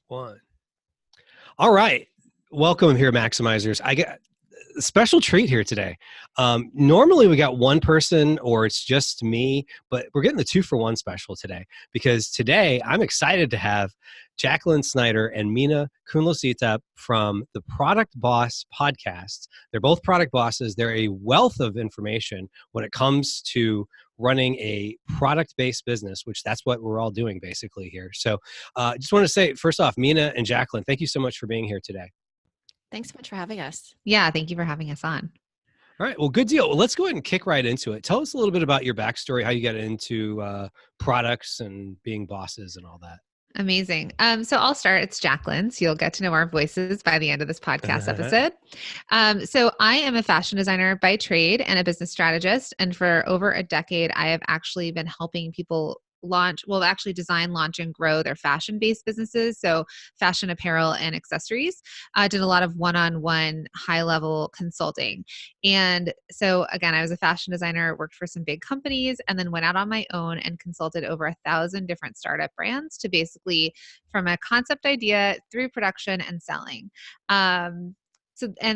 One. All right. Welcome here, Maximizers. I got a special treat here today. Normally we got one person or it's just me, but we're getting the 2-for-1 special today because today I'm excited to have Jacqueline Snyder and Minna Khounlo-Sithep from the Product Boss podcast. They're both product bosses. They're a wealth of information when it comes to running a product-based business, which that's what we're all doing basically here. So just want to say, first off, Minna and Jacqueline, thank you so much for being here today. Thanks so much for having us. Yeah, thank you for having us on. All right. Well, good deal. Well, let's go ahead and kick right into it. Tell us a little bit about your backstory, how you got into products and being bosses and all that. Amazing. So I'll start. It's Jacqueline. So you'll get to know our voices by the end of this podcast episode. So I am a fashion designer by trade and a business strategist. And for over a decade, I have actually been helping people design, launch, and grow their fashion-based businesses. So fashion apparel and accessories. I did a lot of one-on-one high-level consulting. And so again, I was a fashion designer, worked for some big companies, and then went out on my own and consulted over 1,000 different startup brands to basically from a concept idea through production and selling. And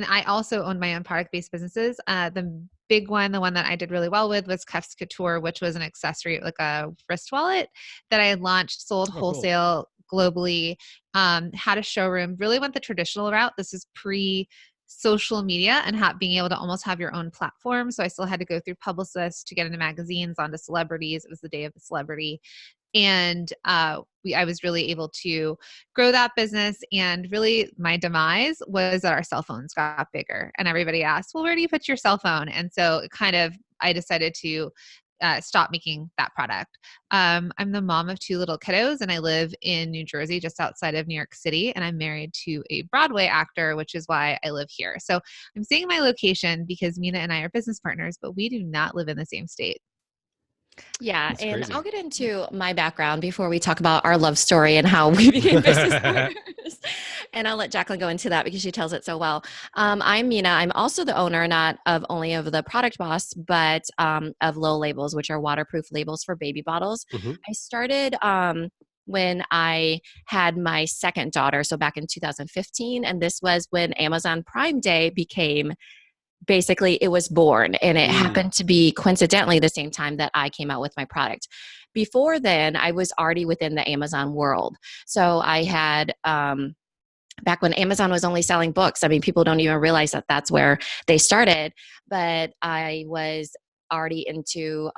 I also owned my own product-based businesses. The big one, the one that I did really well with was Cuffs Couture, which was an accessory, like a wrist wallet that I had launched, sold wholesale globally, had a showroom, really went the traditional route. This is pre-social media and being able to almost have your own platform. So I still had to go through publicists to get into magazines, onto celebrities. It was the day of the celebrity. And I was really able to grow that business. And really my demise was that our cell phones got bigger and everybody asked, well, where do you put your cell phone? And so I decided to stop making that product. I'm the mom of 2 little kiddos and I live in New Jersey, just outside of New York City. And I'm married to a Broadway actor, which is why I live here. So I'm saying my location because Minna and I are business partners, but we do not live in the same state. Yeah, That's and crazy. I'll get into my background before we talk about our love story and how we became business partners. And I'll let Jacqueline go into that because she tells it so well. I'm Minna. I'm also the owner, not of only of the Product Boss, but of Lil Labels, which are waterproof labels for baby bottles. Mm-hmm. I started when I had my second daughter, so back in 2015, and this was when Amazon Prime Day became basically it was born, and it happened to be coincidentally the same time that I came out with my product. Before then, I was already within the Amazon world. So I had, back when Amazon was only selling books, I mean, people don't even realize that that's where they started, but I was already into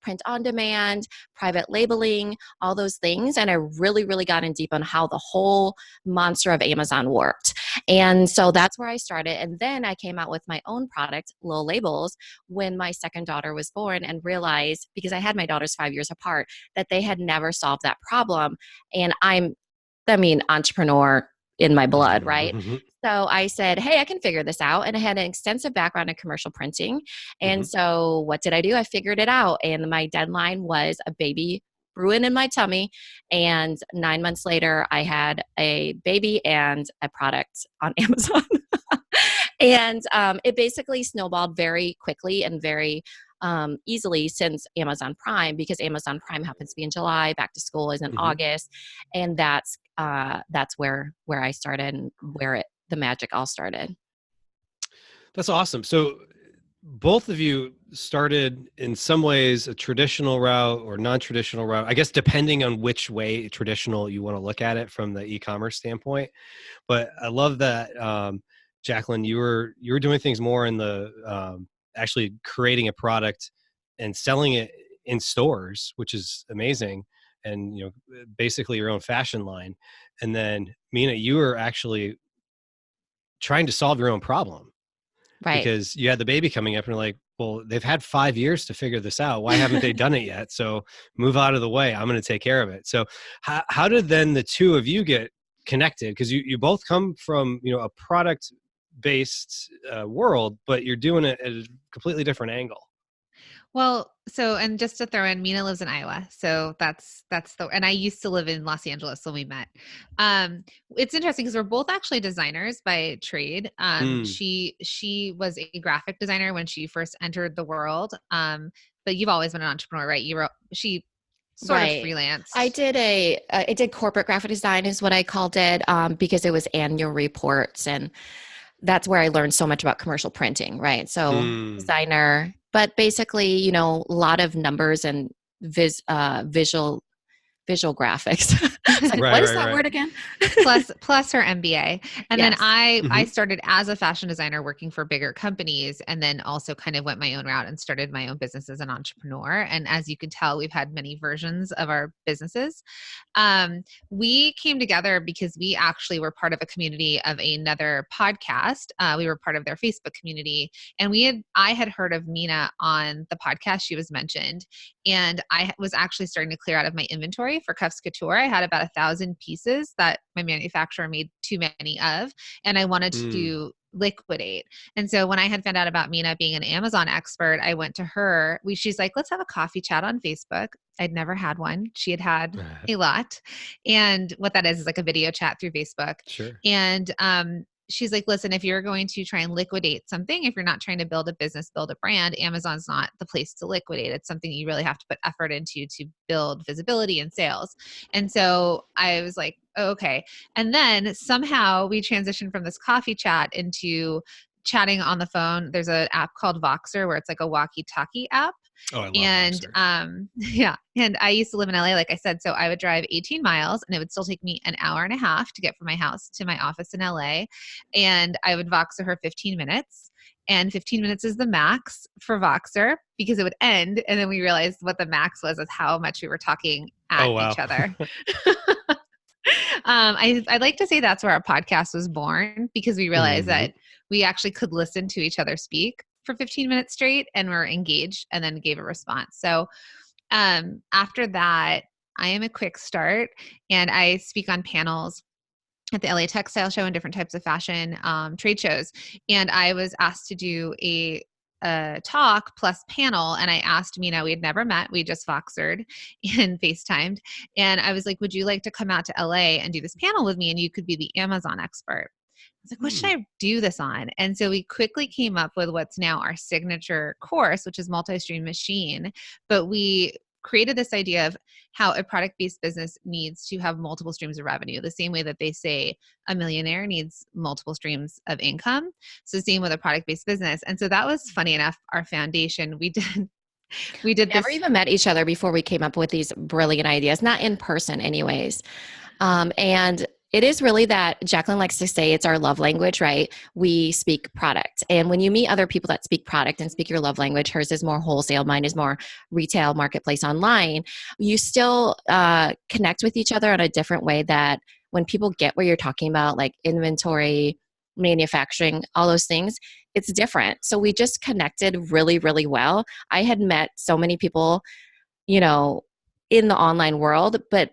print on demand, private labeling, all those things. And I really, really got in deep on how the whole monster of Amazon worked. And so that's where I started. And then I came out with my own product, Lil Labels, when my second daughter was born and realized, because I had my daughters 5 years apart, that they had never solved that problem. And entrepreneur in my blood, right? Mm-hmm. So I said, hey, I can figure this out. And I had an extensive background in commercial printing. And so what did I do? I figured it out. And my deadline was a baby brewing in my tummy. And 9 months later, I had a baby and a product on Amazon. And it basically snowballed very quickly and very easily since Amazon Prime, because Amazon Prime happens to be in July, back to school is in August. And that's where I started and where the magic all started. That's awesome. So both of you started in some ways a traditional route or non-traditional route, I guess, depending on which way traditional you want to look at it from the e-commerce standpoint. But I love that, Jacqueline, you were doing things more in the actually creating a product and selling it in stores, which is amazing. And, basically your own fashion line. And then Minna, you were actually trying to solve your own problem. Right. Because you had the baby coming up and you're like, well, they've had 5 years to figure this out. Why haven't they done it yet? So move out of the way. I'm going to take care of it. So how did then the two of you get connected? Because you both come from, a product-based world, but you're doing it at a completely different angle. Well, and just to throw in, Minna lives in Iowa. So and I used to live in Los Angeles when we met. It's interesting because we're both actually designers by trade. She was a graphic designer when she first entered the world. But you've always been an entrepreneur, right? sort of Right. freelance. I did corporate graphic design is what I called it, because it was annual reports, and that's where I learned so much about commercial printing, right? So designer, but basically, a lot of numbers and visual graphics. It's like, what is that word again? plus her MBA. And then Yes. I started as a fashion designer working for bigger companies, and then also kind of went my own route and started my own business as an entrepreneur. And as you can tell, we've had many versions of our businesses. We came together because we actually were part of a community of another podcast. We were part of their Facebook community, and I had heard of Minna on the podcast. She was mentioned, and I was actually starting to clear out of my inventory for Cuffs Couture. I had about 1,000 pieces that my manufacturer made too many of, and I wanted to liquidate. And so when I had found out about Minna being an Amazon expert, I went to her. She's like, let's have a coffee chat on Facebook. I'd never had one. She had a lot. And what that is like a video chat through Facebook. Sure. And she's like, listen, if you're going to try and liquidate something, if you're not trying to build a business, build a brand, Amazon's not the place to liquidate. It's something you really have to put effort into to build visibility and sales. And so I was like, oh, okay. And then somehow we transitioned from this coffee chat into chatting on the phone. There's an app called Voxer where it's like a walkie-talkie app. Oh, I love And Voxer. yeah. And I used to live in LA, like I said, so I would drive 18 miles and it would still take me an hour and a half to get from my house to my office in LA. And I would Voxer her 15 minutes. And 15 minutes is the max for Voxer because it would end. And then we realized what the max was how much we were talking at each other. I'd like to say that's where our podcast was born, because we realized that we actually could listen to each other speak for 15 minutes straight and we're engaged, and then gave a response. So after that, I am a quick start and I speak on panels at the LA Textile Show and different types of fashion trade shows. And I was asked to do a talk plus panel, and I asked Minna, we had never met, we just Voxered and FaceTimed, and I was like, would you like to come out to LA and do this panel with me, and you could be the Amazon expert? I was like, what should I do this on? And so we quickly came up with what's now our signature course, which is Multi-Stream Machine. But we created this idea of how a product-based business needs to have multiple streams of revenue, the same way that they say a millionaire needs multiple streams of income. So same with a product-based business. And so that was, funny enough, our foundation. We did Never even met each other before we came up with these brilliant ideas, not in person anyways. And it is really that Jacqueline likes to say it's our love language, right? We speak product. And when you meet other people that speak product and speak your love language, hers is more wholesale, mine is more retail, marketplace, online, you still connect with each other in a different way that when people get what you're talking about, like inventory, manufacturing, all those things, it's different. So we just connected really, really well. I had met so many people, in the online world, but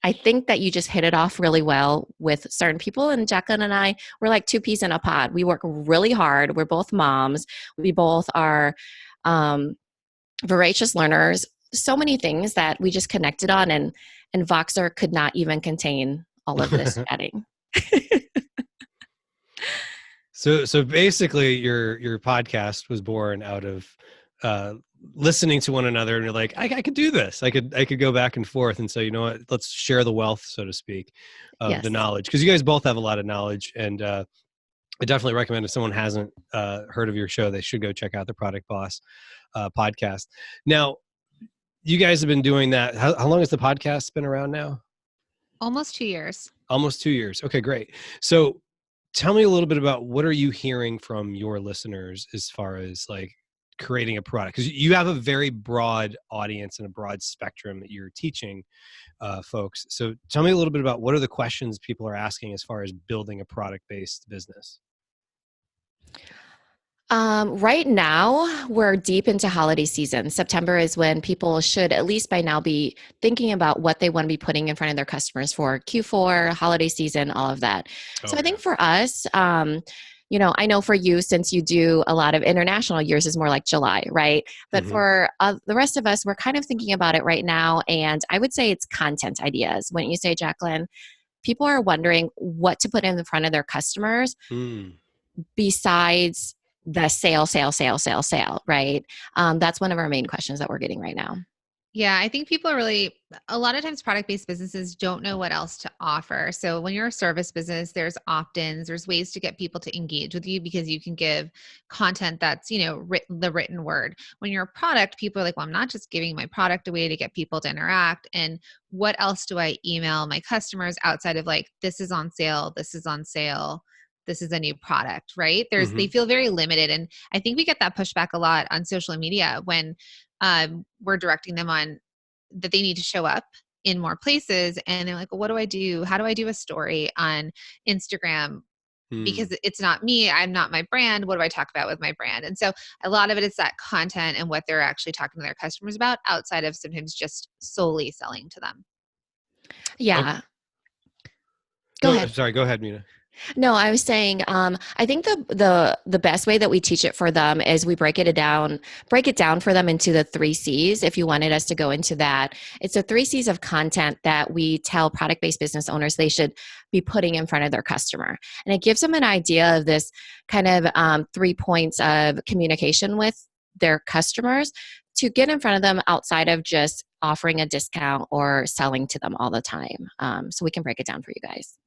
I think that you just hit it off really well with certain people. And Jacqueline and I, we're like two peas in a pod. We work really hard. We're both moms. We both are voracious learners. So many things that we just connected on, and Voxer could not even contain all of this chatting. So basically your podcast was born out of listening to one another, and you're like, I could do this. I could go back and forth. And so, you know what, let's share the wealth, so to speak, of the knowledge. Because you guys both have a lot of knowledge. And I definitely recommend, if someone hasn't heard of your show, they should go check out the Product Boss podcast. Now, you guys have been doing that. How long has the podcast been around now? Almost 2 years. Almost 2 years. Okay, great. So tell me a little bit about what are you hearing from your listeners as far as like creating a product? Because you have a very broad audience and a broad spectrum that you're teaching folks. So tell me a little bit about what are the questions people are asking as far as building a product-based business? Right now, we're deep into holiday season. September is when people should, at least by now, be thinking about what they want to be putting in front of their customers for Q4, holiday season, all of that. So I think for us, I know for you, since you do a lot of international, yours is more like July, right? But for the rest of us, we're kind of thinking about it right now. And I would say it's content ideas. Wouldn't you say, Jacqueline? People are wondering what to put in the front of their customers besides the sale, right? That's one of our main questions that we're getting right now. Yeah, I think people are really, a lot of times product-based businesses don't know what else to offer. So when you're a service business, there's opt-ins, there's ways to get people to engage with you because you can give content that's, the written word. When you're a product, people are like, well, I'm not just giving my product away to get people to interact. And what else do I email my customers outside of like, this is on sale, this is on sale, this is a new product, right? They feel very limited. And I think we get that pushback a lot on social media when we're directing them on that they need to show up in more places. And they're like, well, what do I do? How do I do a story on Instagram? Because it's not me. I'm not my brand. What do I talk about with my brand? And so a lot of it is that content and what they're actually talking to their customers about outside of sometimes just solely selling to them. Yeah. Okay. Go ahead. Sorry, go ahead, Minna. No, I was saying, I think the best way that we teach it for them is we break it down for them into the 3 C's. If you wanted us to go into that, it's the 3 C's of content that we tell product-based business owners they should be putting in front of their customer, and it gives them an idea of this kind of 3 points of communication with their customers to get in front of them outside of just offering a discount or selling to them all the time. So we can break it down for you guys.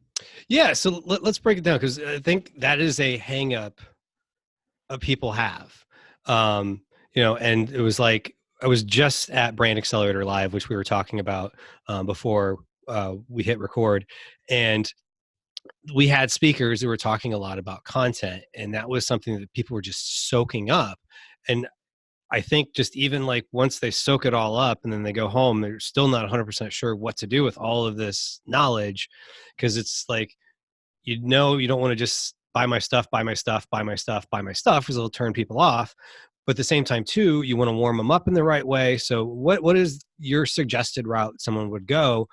Yeah, so let's break it down because I think that is a hang up people have. And it was like I was just at Brand Accelerator Live, which we were talking about before we hit record, and we had speakers who were talking a lot about content, and that was something that people were just soaking up. And I think just even like once they soak it all up and then they go home, they're still not 100% sure what to do with all of this knowledge, because it's like, you don't want to just buy my stuff, because it'll turn people off. But at the same time too, you want to warm them up in the right way. So what is your suggested route someone would go?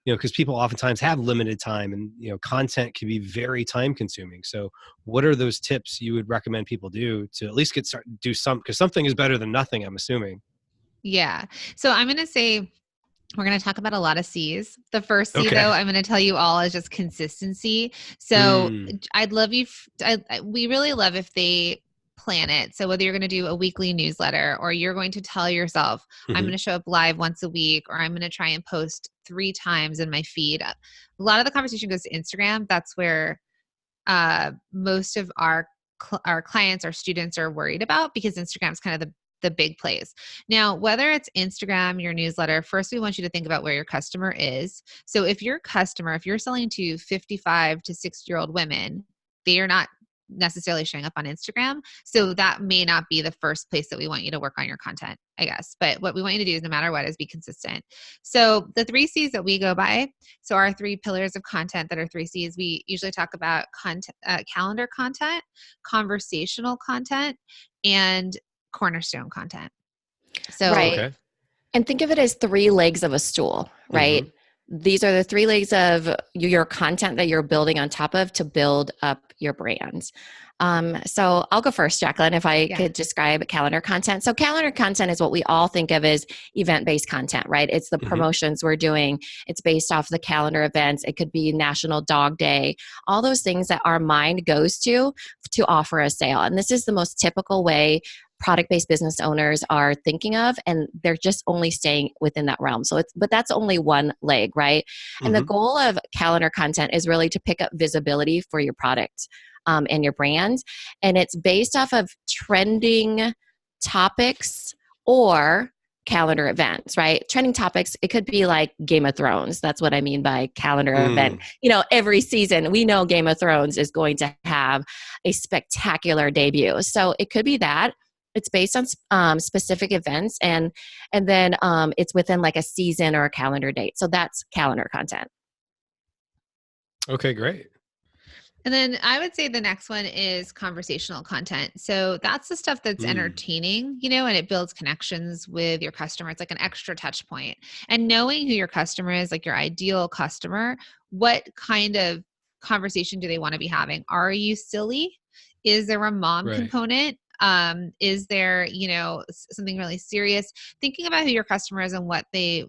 Because people oftentimes have limited time, and content can be very time consuming. So what are those tips you would recommend people do to at least get started, do some, because something is better than nothing, I'm assuming. Yeah. So I'm going to say, we're going to talk about a lot of C's. The first C, Okay. though, I'm going to tell you all is just consistency. So I'd love you. We really love if they plan it. So whether you're going to do a weekly newsletter or you're going to tell yourself, I'm going to show up live once a week, or I'm going to try and post 3 times in my feed. A lot of the conversation goes to Instagram. That's where most of our clients, our students are worried about, because Instagram's kind of the big place. Now, whether it's Instagram, your newsletter, first we want you to think about where your customer is. So if you're selling to 55 to 60-year-old women, they are not necessarily showing up on Instagram. So that may not be the first place that we want you to work on your content, I guess. But what we want you to do is, no matter what, is be consistent. So the 3 C's that we go by, so our 3 pillars of content that are 3 C's, we usually talk about content, calendar content, conversational content, and cornerstone content. So Right. Okay. And think of it as 3 legs of a stool, right? These are the 3 legs of your content that you're building on top of to build up your brand. So I'll go first, Jacqueline, if I could describe calendar content. So calendar content is what we all think of as event-based content, right? It's the promotions we're doing. It's based off the calendar events. It could be National Dog Day, all those things that our mind goes to offer a sale. And this is the most typical way product-based business owners are thinking of, and they're just only staying within that realm. But that's only one leg, right? And the goal of calendar content is really to pick up visibility for your product and your brand. And it's based off of trending topics or calendar events, right? Trending topics, it could be like Game of Thrones. That's what I mean by calendar event. Every season, we know Game of Thrones is going to have a spectacular debut. So it could be that. It's based on specific events, and then it's within like a season or a calendar date. So that's calendar content. Okay, great. And then I would say the next one is conversational content. So that's the stuff that's entertaining, and it builds connections with your customer. It's like an extra touch point. And knowing who your customer is, like your ideal customer, what kind of conversation do they want to be having? Are you silly? Is there a mom component? Is there, something really serious? Thinking about who your customer is and what they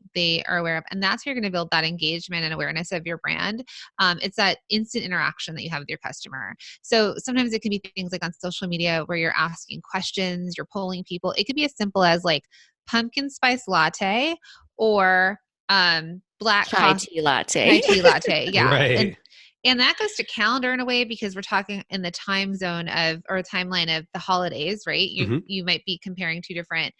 are aware of. And that's how you're going to build that engagement and awareness of your brand. It's that instant interaction that you have with your customer. So sometimes it can be things like on social media where you're asking questions, you're polling people. It could be as simple as like, pumpkin spice latte or black Chai coffee tea latte. chai tea latte. Yeah. Right. And that goes to calendar in a way because we're talking in the time zone of or timeline of the holidays, right? You might be comparing two different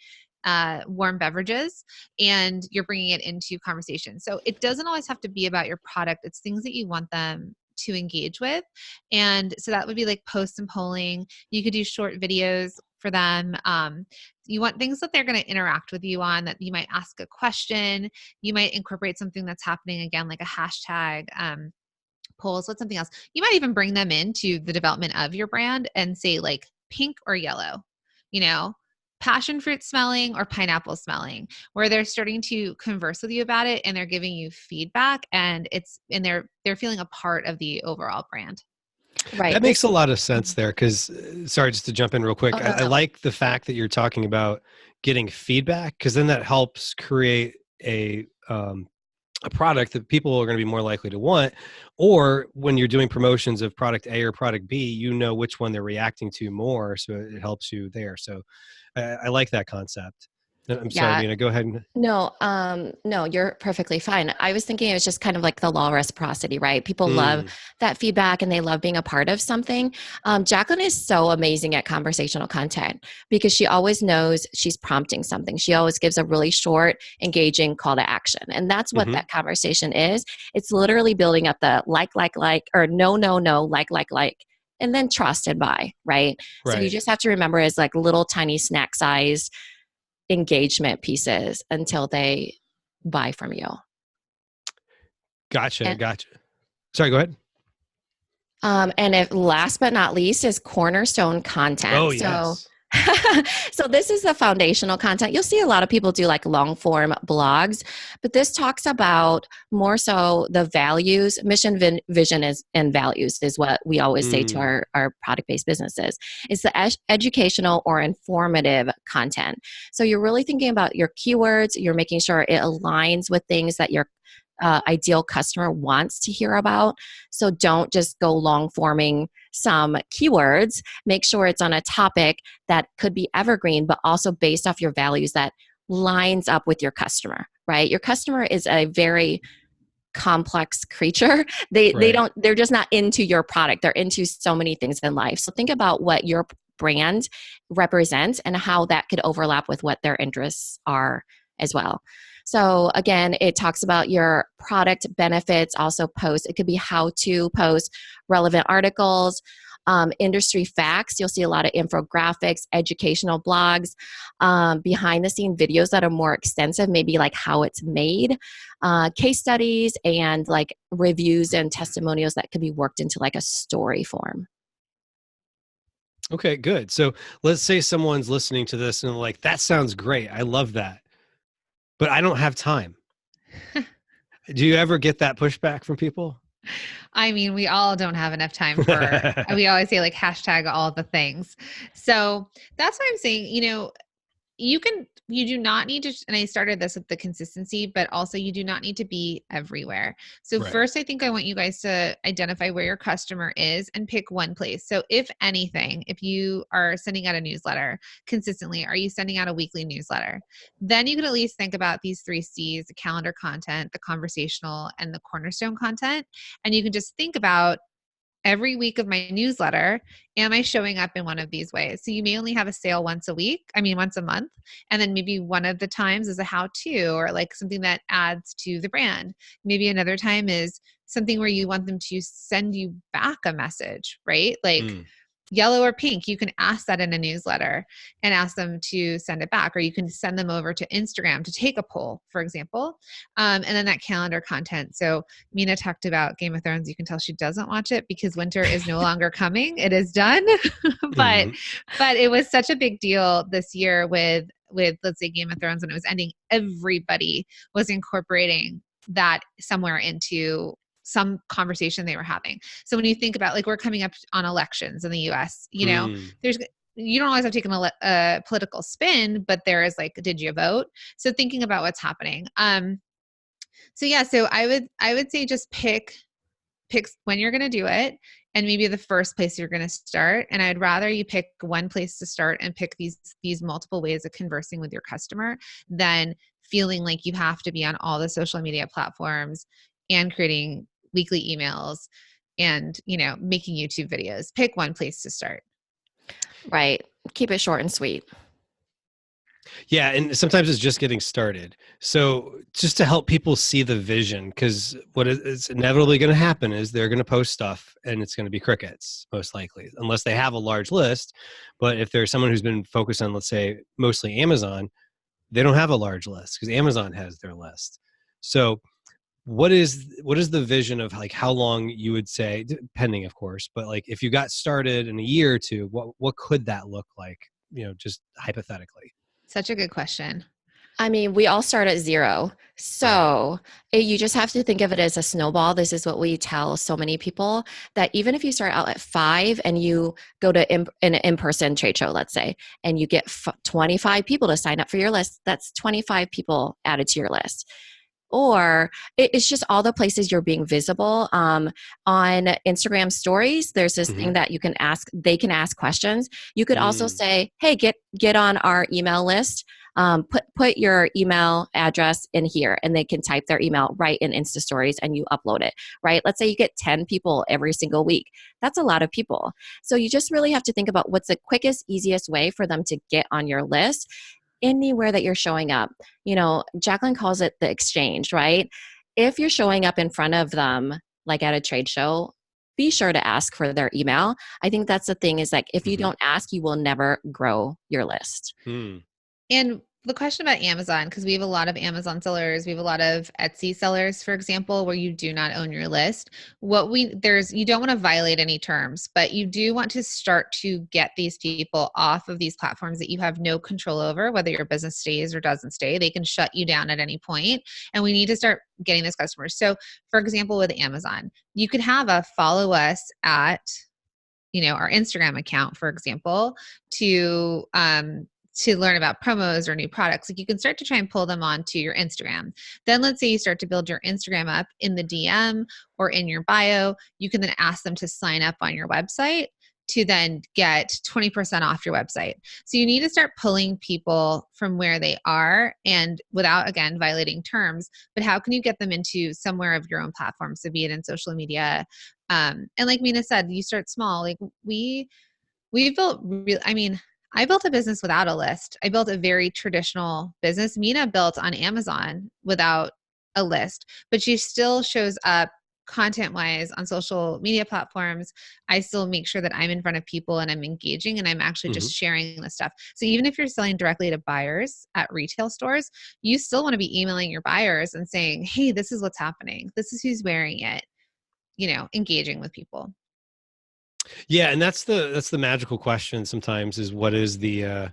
warm beverages and you're bringing it into conversation. So it doesn't always have to be about your product. It's things that you want them to engage with. And so that would be like posts and polling. You could do short videos for them. You want things that they're going to interact with you on, that you might ask a question. You might incorporate something that's happening again, like a hashtag, polls. What's something else? You might even bring them into the development of your brand and say like pink or yellow, you know, passion fruit smelling or pineapple smelling, where they're starting to converse with you about it and they're giving you feedback and they're feeling a part of the overall brand. Right. That makes a lot of sense there because, sorry, just to jump in real quick, Oh, no, I no. like the fact that you're talking about getting feedback because then that helps create a product that people are going to be more likely to want. Or when you're doing promotions of product A or product B, you know which one they're reacting to more. So it helps you there. So I like that concept. I'm sorry, Yeah. Minna, go ahead. No, you're perfectly fine. I was thinking it was just kind of like the law of reciprocity, right? People love Mm, that feedback and they love being a part of something. Jacqueline is so amazing at conversational content because she always knows she's prompting something. She always gives a really short, engaging call to action. And that's what mhm, that conversation is. It's literally building up the like, or no, like, and then trust and buy, right? So you right. just have to remember as like little tiny snack size engagement pieces until they buy from you. Gotcha. And Gotcha. Sorry, go ahead. and if last but not least is cornerstone Oh, content. So yes. so this is the foundational content. You'll see a lot of people do like long form blogs, but this talks about more so the values, mission, vision is, and values is what we always say to Mm, our product-based businesses. It's the educational or informative content. So you're really thinking about your keywords. You're making sure it aligns with things that your ideal customer wants to hear about. So don't just go long forming some keywords. Make sure it's on a topic that could be evergreen, but also based off your values that lines up with your customer, right? Your customer is a very complex creature. right. They're just not into your product. They're into so many things in life. So think about what your brand represents and how that could overlap with what their interests are as well. So again, it talks about your product benefits, also posts. It could be how-to posts, relevant articles, industry facts. You'll see a lot of infographics, educational blogs, behind the scene videos that are more extensive, maybe like how it's made, case studies, and like reviews and testimonials that could be worked into like a story form. Okay, good. So let's say someone's listening to this and they're like, that sounds great. I love that. But I don't have time. Do you ever get that pushback from people? I mean, we all don't have enough time for, we always say like hashtag all the things. So that's what I'm saying. You do not need to, and I started this with the consistency, but also you do not need to be everywhere. So Right. first, I think I want you guys to identify where your customer is and pick one place. So if anything, if you are sending out a newsletter consistently, are you sending out a weekly newsletter? Then you can at least think about these 3 C's: the calendar content, the conversational, and the cornerstone content. And you can just think about, every week of my newsletter, am I showing up in one of these ways? So you may only have a sale once a month. And then maybe one of the times is a how-to or like something that adds to the brand. Maybe another time is something where you want them to send you back a message, right? Like Mm, yellow or pink, you can ask that in a newsletter and ask them to send it back, or you can send them over to Instagram to take a poll, for example. And then that calendar content. So Minna talked about Game of Thrones. You can tell she doesn't watch it because winter is no longer coming. It is done. but mhm. but it was such a big deal this year with let's say Game of Thrones when it was ending. Everybody was incorporating that somewhere into some conversation they were having. So when you think about, like, we're coming up on elections in the US, Mm. you don't always have to take a political spin, but there is like, did you vote? So thinking about what's happening. So yeah, so I would say just pick pick when you're going to do it and maybe the first place you're going to start. And I'd rather you pick one place to start and pick these multiple ways of conversing with your customer than feeling like you have to be on all the social media platforms and creating weekly emails and, making YouTube videos. Pick one place to start. Right. Keep it short and sweet. Yeah, and sometimes it's just getting started. So just to help people see the vision, because what is inevitably going to happen is they're going to post stuff and it's going to be crickets, most likely, unless they have a large list. But if there's someone who's been focused on, let's say, mostly Amazon, they don't have a large list because Amazon has their list. So what is the vision of like how long you would say, depending of course, but like if you got started in a year or two, what could that look like, just hypothetically? Such a good question. I mean, we all start at zero. So you just have to think of it as a snowball. This is what we tell so many people, that even if you start out at 5 and you go to an in-person trade show, let's say, and you get 25 people to sign up for your list, that's 25 people added to your list. Or it's just all the places you're being visible. On Instagram stories, there's this thing that you can ask, they can ask questions. You could also say, hey, get on our email list. Put your email address in here, and they can type their email right in Insta stories and you upload it, right? Let's say you get 10 people every single week. That's a lot of people. So you just really have to think about what's the quickest, easiest way for them to get on your list anywhere that you're showing up. Jacqueline calls it the exchange, right? If you're showing up in front of them, like at a trade show, be sure to ask for their email. I think that's the thing, is like, if you don't ask, you will never grow your list. And the question about Amazon, because we have a lot of Amazon sellers, we have a lot of Etsy sellers, for example, where you do not own your list. You don't want to violate any terms, but you do want to start to get these people off of these platforms that you have no control over, whether your business stays or doesn't stay. They can shut you down at any point, and we need to start getting those customers. So, for example, with Amazon, you could have a follow us at, our Instagram account, for example, to learn about promos or new products. Like, you can start to try and pull them onto your Instagram. Then let's say you start to build your Instagram up in the DM or in your bio. You can then ask them to sign up on your website to then get 20% off your website. So you need to start pulling people from where they are, and without, again, violating terms, but how can you get them into somewhere of your own platform? So be it in social media. And like Minna said, you start small. Like we built I built a business without a list. I built a very traditional business. Minna built on Amazon without a list, but she still shows up content-wise on social media platforms. I still make sure that I'm in front of people and I'm engaging, and I'm actually just sharing the stuff. So even if you're selling directly to buyers at retail stores, you still want to be emailing your buyers and saying, hey, this is what's happening. This is who's wearing it, engaging with people. Yeah, and that's the magical question sometimes, is what is the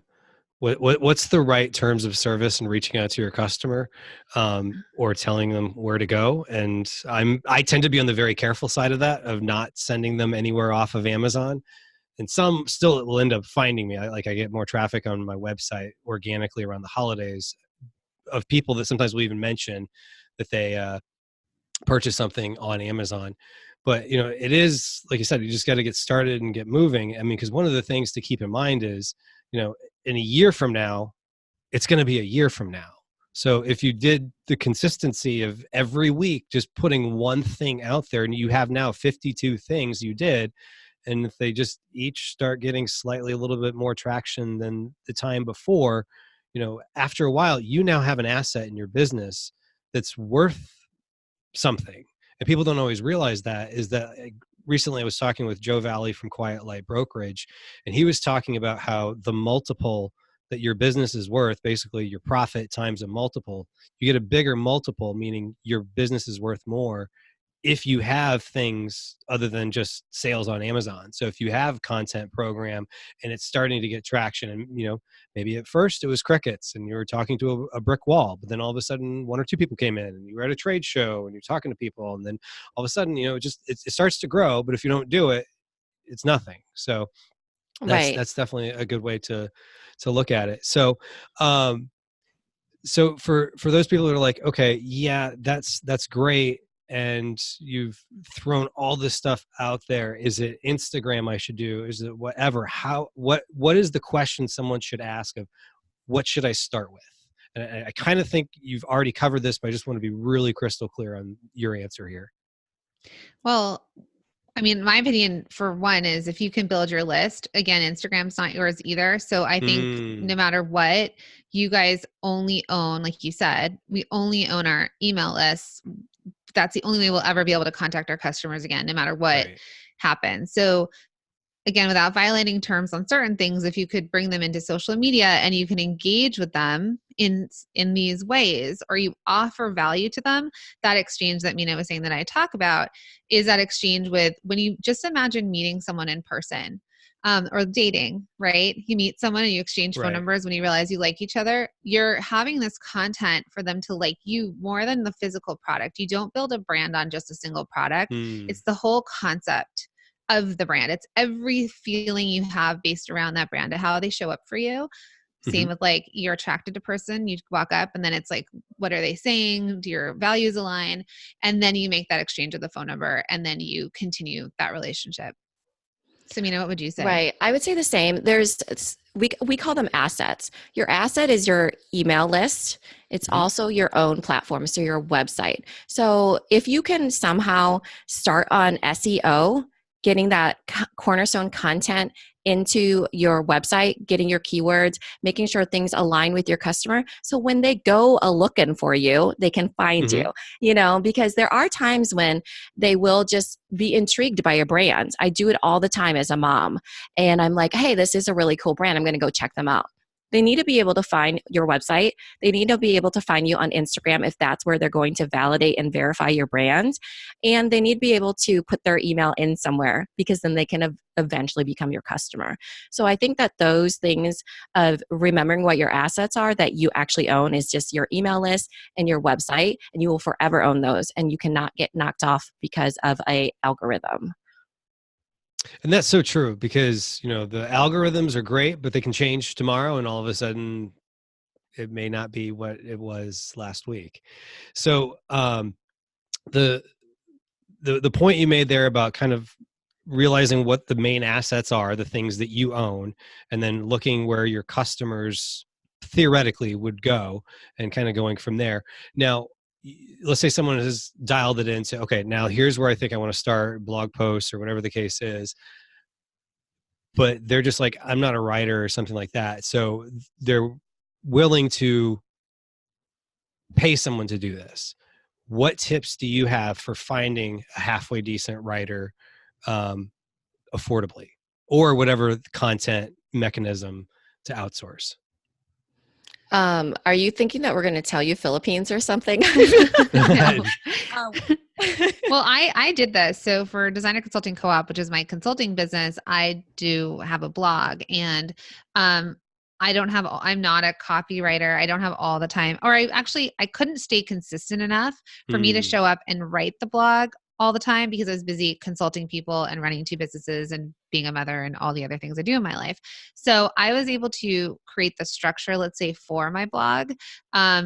what's the right terms of service and reaching out to your customer, or telling them where to go. And I tend to be on the very careful side of that, of not sending them anywhere off of Amazon. And some still will end up finding me. I get more traffic on my website organically around the holidays of people that sometimes will even mention that they purchase something on Amazon. But, it is, like you said, you just got to get started and get moving. I mean, because one of the things to keep in mind is, in a year from now, it's going to be a year from now. So if you did the consistency of every week, just putting one thing out there, and you have now 52 things you did, and if they just each start getting slightly a little bit more traction than the time before, after a while, you now have an asset in your business that's worth something. And people don't always realize that, is that recently I was talking with Joe Valley from Quiet Light Brokerage, and he was talking about how the multiple that your business is worth, basically your profit times a multiple, you get a bigger multiple, meaning your business is worth more if you have things other than just sales on Amazon. So if you have content program and it's starting to get traction, and maybe at first it was crickets and you were talking to a brick wall, but then all of a sudden 1 or 2 people came in and you were at a trade show and you're talking to people, and then all of a sudden, it starts to grow. But if you don't do it, it's nothing. So that's definitely a good way to look at it. So, so for those people that are like, okay, yeah, that's great, and you've thrown all this stuff out there. Is it Instagram I should do? Is it whatever? What is the question someone should ask of what should I start with? And I kind of think you've already covered this, but I just want to be really crystal clear on your answer here. Well, I mean, my opinion for one is if you can build your list, again, Instagram's not yours either. So I think no matter what, you guys only own, like you said, we only own our email lists. That's the only way we'll ever be able to contact our customers again, no matter what happens. So again, without violating terms on certain things, if you could bring them into social media and you can engage with them in these ways, or you offer value to them, that exchange that Minna was saying that I talk about is that exchange with, when you just imagine meeting someone in person, or dating, right? You meet someone and you exchange phone numbers when you realize you like each other. You're having this content for them to like you more than the physical product. You don't build a brand on just a single product. It's the whole concept of the brand. It's every feeling you have based around that brand and how they show up for you. Same with like, you're attracted to person, you walk up and then it's like, what are they saying? Do your values align? And then you make that exchange of the phone number and then you continue that relationship. So, Minna, what would you say? Right. I would say the same. We call them assets. Your asset is your email list. It's also your own platform, so your website. So if you can somehow start on SEO, getting that cornerstone content into your website, getting your keywords, making sure things align with your customer. So when they go looking for you, they can find you, because there are times when they will just be intrigued by a brand. I do it all the time as a mom. And I'm like, hey, this is a really cool brand. I'm going to go check them out. They need to be able to find your website. They need to be able to find you on Instagram if that's where they're going to validate and verify your brand. And they need to be able to put their email in somewhere because then they can eventually become your customer. So I think that those things of remembering what your assets are that you actually own is just your email list and your website, and you will forever own those, and you cannot get knocked off because of an algorithm. And that's so true because, the algorithms are great, but they can change tomorrow and all of a sudden it may not be what it was last week. So the point you made there about kind of realizing what the main assets are, the things that you own, and then looking where your customers theoretically would go and kind of going from there. Now, let's say someone has dialed it in and say, okay, now here's where I think I want to start blog posts or whatever the case is. But they're just like, I'm not a writer or something like that. So they're willing to pay someone to do this. What tips do you have for finding a halfway decent writer affordably, or whatever content mechanism to outsource? Are you thinking that we're going to tell you Philippines or something? Well, I did this. So for Designer Consulting Co-op, which is my consulting business, I do have a blog, and I'm not a copywriter. I don't have all the time, or I couldn't stay consistent enough for me to show up and write the blog all the time because I was busy consulting people and running 2 businesses and being a mother and all the other things I do in my life. So I was able to create the structure, let's say, for my blog,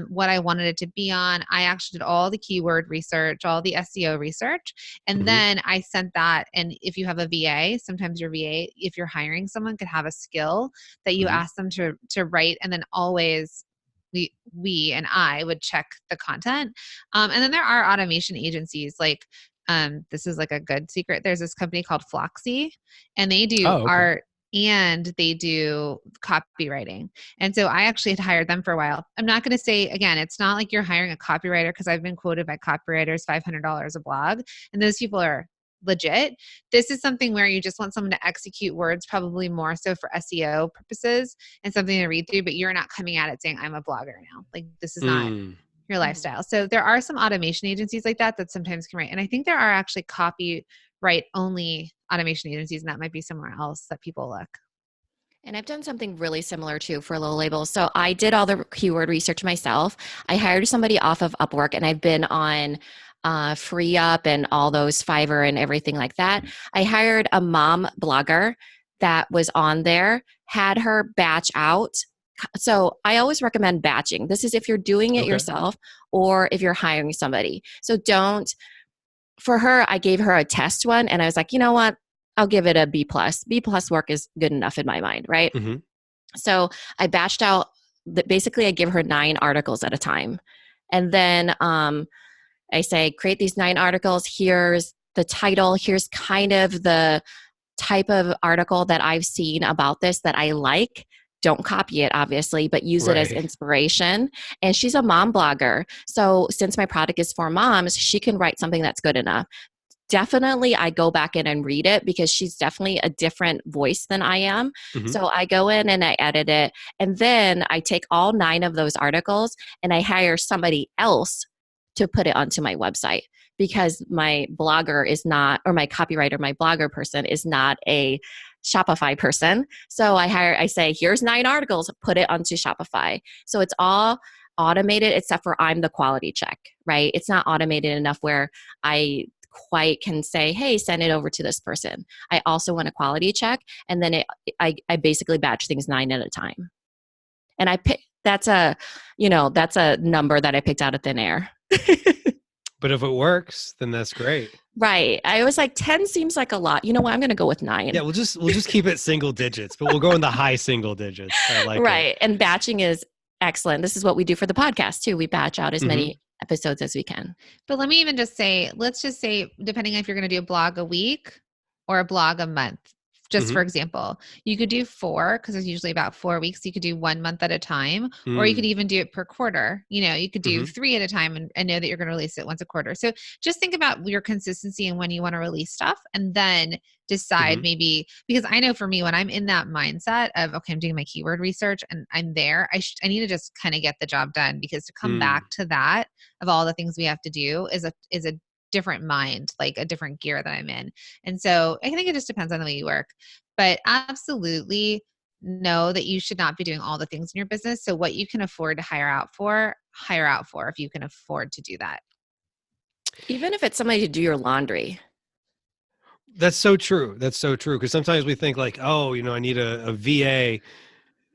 what I wanted it to be on. I actually did all the keyword research, all the SEO research, and then I sent that. And if you have a VA, sometimes your VA, if you're hiring someone, could have a skill that you ask them to write, and then always we and I would check the content. And then there are automation agencies like, this is like a good secret. There's this company called Floxy, and they do art and they do copywriting. And so I actually had hired them for a while. I'm not going to say, again, it's not like you're hiring a copywriter, because I've been quoted by copywriters $500 a blog, and those people are legit. This is something where you just want someone to execute words, probably more so for SEO purposes and something to read through, but you're not coming at it saying, I'm a blogger now. Like, this is not your lifestyle. So there are some automation agencies like that sometimes can write. And I think there are actually copyright only automation agencies, and that might be somewhere else that people look. And I've done something really similar too for Lil Labels. So I did all the keyword research myself. I hired somebody off of Upwork, and I've been on Free Up and all those Fiverr and everything like that. I hired a mom blogger that was on there, had her batch out. So I always recommend batching. This is if you're doing it yourself or if you're hiring somebody. So don't for her, I gave her a test one and I was like, you know what? I'll give it a B plus. B plus work is good enough in my mind, right? Mm-hmm. So I batched out, basically I give her 9 articles at a time. And then I say, create these 9 articles. Here's the title. Here's kind of the type of article that I've seen about this that I like. Don't copy it, obviously, but use it as Right. inspiration. And she's a mom blogger. So since my product is for moms, she can write something that's good enough. Definitely, I go back in and read it because she's definitely a different voice than I am. Mm-hmm. So I go in and I edit it. And then I take all 9 of those articles and I hire somebody else to put it onto my website, because my blogger is not, or my copywriter, my blogger person is not a Shopify person. So I say, here's 9 articles, put it onto Shopify. So it's all automated except for I'm the quality check, right? It's not automated enough where I quite can say, hey, send it over to this person. I also want a quality check. And then I basically batch things 9 at a time. And that's a number that I picked out of thin air. But if it works, then that's great. Right. I was like, 10 seems like a lot. You know what? I'm going to go with 9. Yeah, we'll just keep it single digits, but we'll go in the high single digits. I like right. it. And batching is excellent. This is what we do for the podcast too. We batch out as many episodes as we can. But let me even just say, let's just say, depending if you're going to do a blog a week or a blog a month, just for example, you could do 4, because there's usually about 4 weeks. You could do 1 month at a time, or you could even do it per quarter. You could do 3 at a time and know that you're going to release it once a quarter. So just think about your consistency and when you want to release stuff, and then decide maybe, because I know for me, when I'm in that mindset of, okay, I'm doing my keyword research and I'm there, I need to just kind of get the job done, because to come back to that of all the things we have to do is a different mind, like a different gear that I'm in. And so I think it just depends on the way you work, but absolutely know that you should not be doing all the things in your business. So what you can afford to hire out for if you can afford to do that. Even if it's somebody to do your laundry. That's so true. That's so true. Because sometimes we think like, oh, I need a VA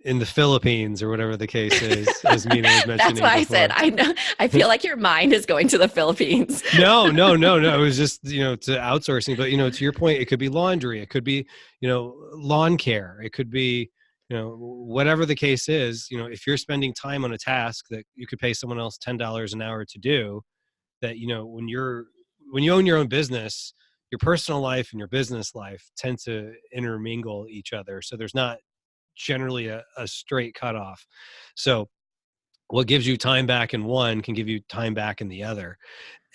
in the Philippines or whatever the case is, as Minna was mentioning. That's why before. I said, I know. I feel like your mind is going to the Philippines. No. It was just, to outsourcing. But, to your point, it could be laundry. It could be, lawn care. It could be, whatever the case is, if you're spending time on a task that you could pay someone else $10 an hour to do, that, when you own your own business, your personal life and your business life tend to intermingle each other. So there's not generally a straight cutoff. So what gives you time back in one can give you time back in the other.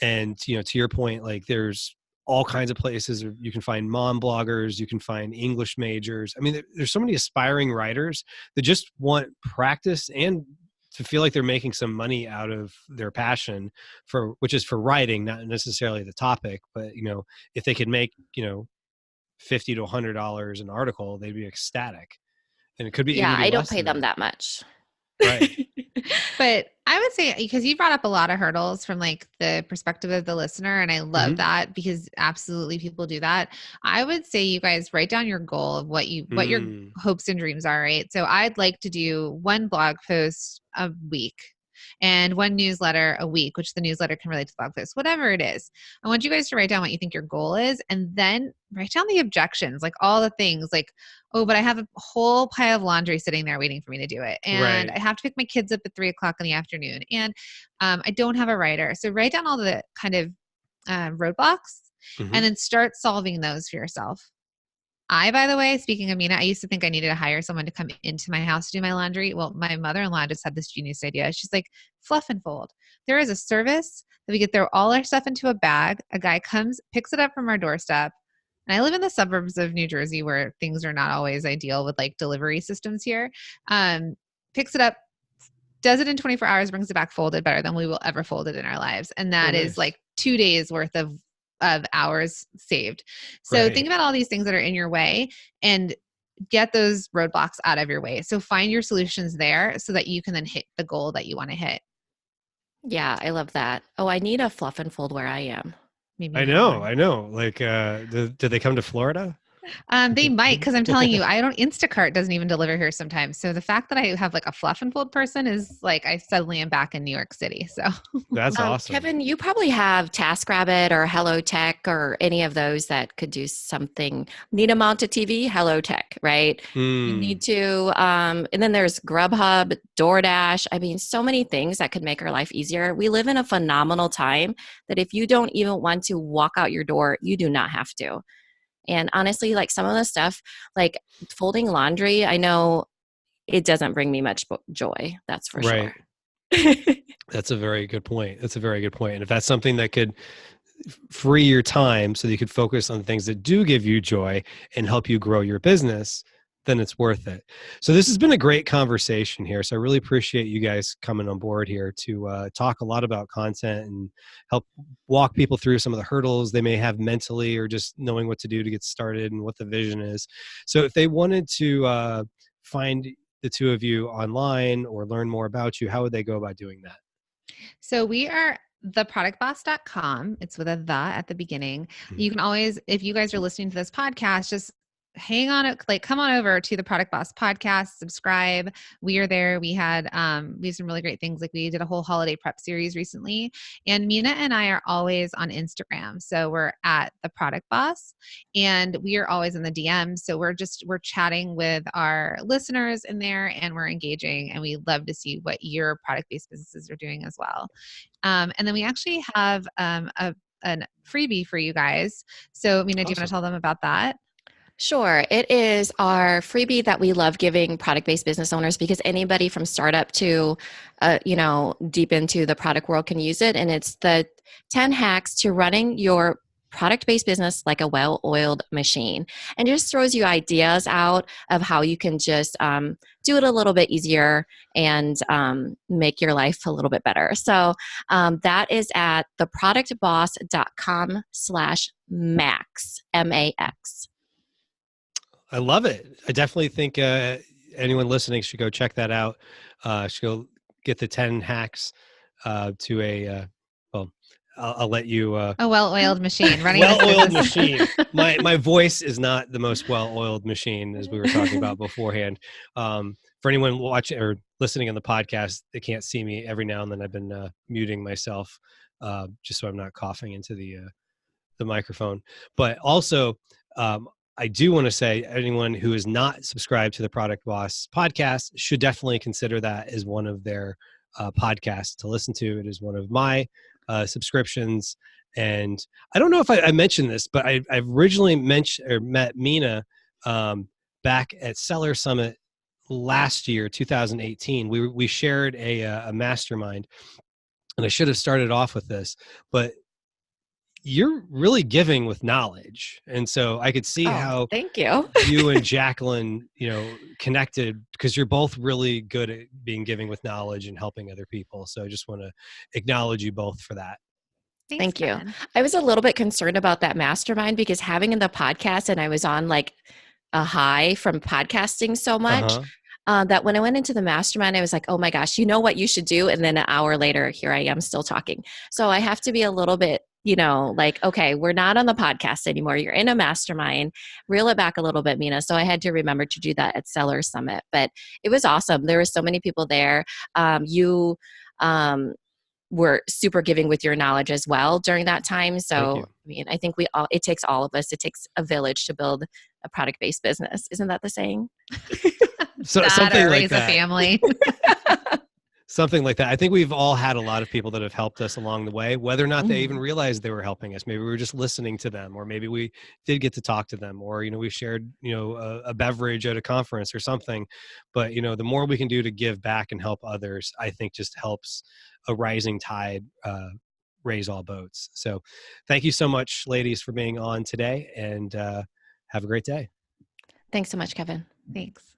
And, to your point, like there's all kinds of places you can find mom bloggers, you can find English majors. I mean, there's so many aspiring writers that just want practice and to feel like they're making some money out of their passion which is for writing, not necessarily the topic, but, if they could make, $50 to $100 an article, they'd be ecstatic. And it could be, Yeah, I don't less pay than them that. that much. Right. But I would say, because you brought up a lot of hurdles from like the perspective of the listener, and I love that, because absolutely people do that. I would say you guys write down your goal of what your hopes and dreams are, right? So I'd like to do 1 blog post a week and 1 newsletter a week, which the newsletter can relate to the blog post, whatever it is. I want you guys to write down what you think your goal is, and then write down the objections, like all the things like, oh, but I have a whole pile of laundry sitting there waiting for me to do it. And I have to pick my kids up at 3:00 in the afternoon. And I don't have a writer. So write down all the kind of roadblocks and then start solving those for yourself. By the way, speaking of Minna, I used to think I needed to hire someone to come into my house to do my laundry. Well, my mother-in-law just had this genius idea. She's like, fluff and fold. There is a service that we could throw all our stuff into a bag. A guy comes, picks it up from our doorstep. And I live in the suburbs of New Jersey where things are not always ideal with like delivery systems here. Picks it up, does it in 24 hours, brings it back folded better than we will ever fold it in our lives. And that is like 2 days worth of hours saved. So think about all these things that are in your way and get those roadblocks out of your way. So find your solutions there so that you can then hit the goal that you want to hit. Yeah, I love that. Oh, I need a fluff and fold where I am. Maybe I know. Like, did they come to Florida? They might, because I'm telling you, Instacart doesn't even deliver here sometimes. So the fact that I have like a fluff and fold person is like, I suddenly am back in New York City. So That's awesome. Kevin, you probably have TaskRabbit or Hello Tech or any of those that could do something. Need a mounted TV? Hello Tech, right? You need to, and then there's Grubhub, DoorDash. I mean, so many things that could make our life easier. We live in a phenomenal time that if you don't even want to walk out your door, you do not have to. And honestly, like some of the stuff, like folding laundry, I know it doesn't bring me much joy. That's for Right. sure. That's a very good point. That's a very good point. And if that's something that could free your time so that you could focus on things that do give you joy and help you grow your business, then it's worth it. So this has been a great conversation here. So I really appreciate you guys coming on board here to talk a lot about content and help walk people through some of the hurdles they may have mentally or just knowing what to do to get started and what the vision is. So if they wanted to find the two of you online or learn more about you, how would they go about doing that? So we are theproductboss.com. It's with a the at the beginning. Mhm. You can always, if you guys are listening to this podcast, just hang on, like come on over to the Product Boss podcast, subscribe. We are there. We have some really great things. Like we did a whole holiday prep series recently, and Minna and I are always on Instagram. So we're at the Product Boss, and we are always in the DMs. So we're chatting with our listeners in there, and we're engaging, and we love to see what your product-based businesses are doing as well. And then we actually have a freebie for you guys. So Minna, do you want to tell them about that? Sure. It is our freebie that we love giving product-based business owners because anybody from startup to, deep into the product world can use it. And it's the 10 hacks to running your product-based business like a well-oiled machine, and just throws you ideas out of how you can just do it a little bit easier and make your life a little bit better. So that is at theproductboss.com/max, MAX. I love it. I definitely think anyone listening should go check that out. Should go get the 10 hacks to I'll let you. A well-oiled machine. Running well-oiled machine. My voice is not the most well-oiled machine, as we were talking about beforehand. For anyone watching or listening on the podcast, they can't see me. Every now and then I've been muting myself just so I'm not coughing into the microphone. But also, I do want to say anyone who is not subscribed to the Product Boss podcast should definitely consider that as one of their podcasts to listen to. It is one of my subscriptions. And I don't know if I mentioned this, but I originally met Minna back at Seller Summit last year, 2018. We shared a mastermind, and I should have started off with this, but you're really giving with knowledge. And so I could see how thank you. You and Jacqueline, connected because you're both really good at being giving with knowledge and helping other people. So I just want to acknowledge you both for that. Thank you. I was a little bit concerned about that mastermind because having in the podcast, and I was on like a high from podcasting so much that when I went into the mastermind, I was like, oh my gosh, you know what you should do? And then an hour later, here I am still talking. So I have to be a little bit, like, okay, we're not on the podcast anymore. You're in a mastermind. Reel it back a little bit, Minna. So I had to remember to do that at Seller Summit. But it was awesome. There were so many people there. You were super giving with your knowledge as well during that time. So, I think it takes all of us. It takes a village to build a product-based business. Isn't that the saying? So something like raise that. A family. Something like that. I think we've all had a lot of people that have helped us along the way, whether or not they even realized they were helping us. Maybe we were just listening to them, or maybe we did get to talk to them, or, we shared, a beverage at a conference or something. But, the more we can do to give back and help others, I think just helps a rising tide raise all boats. So thank you so much, ladies, for being on today, and have a great day. Thanks so much, Kevin. Thanks.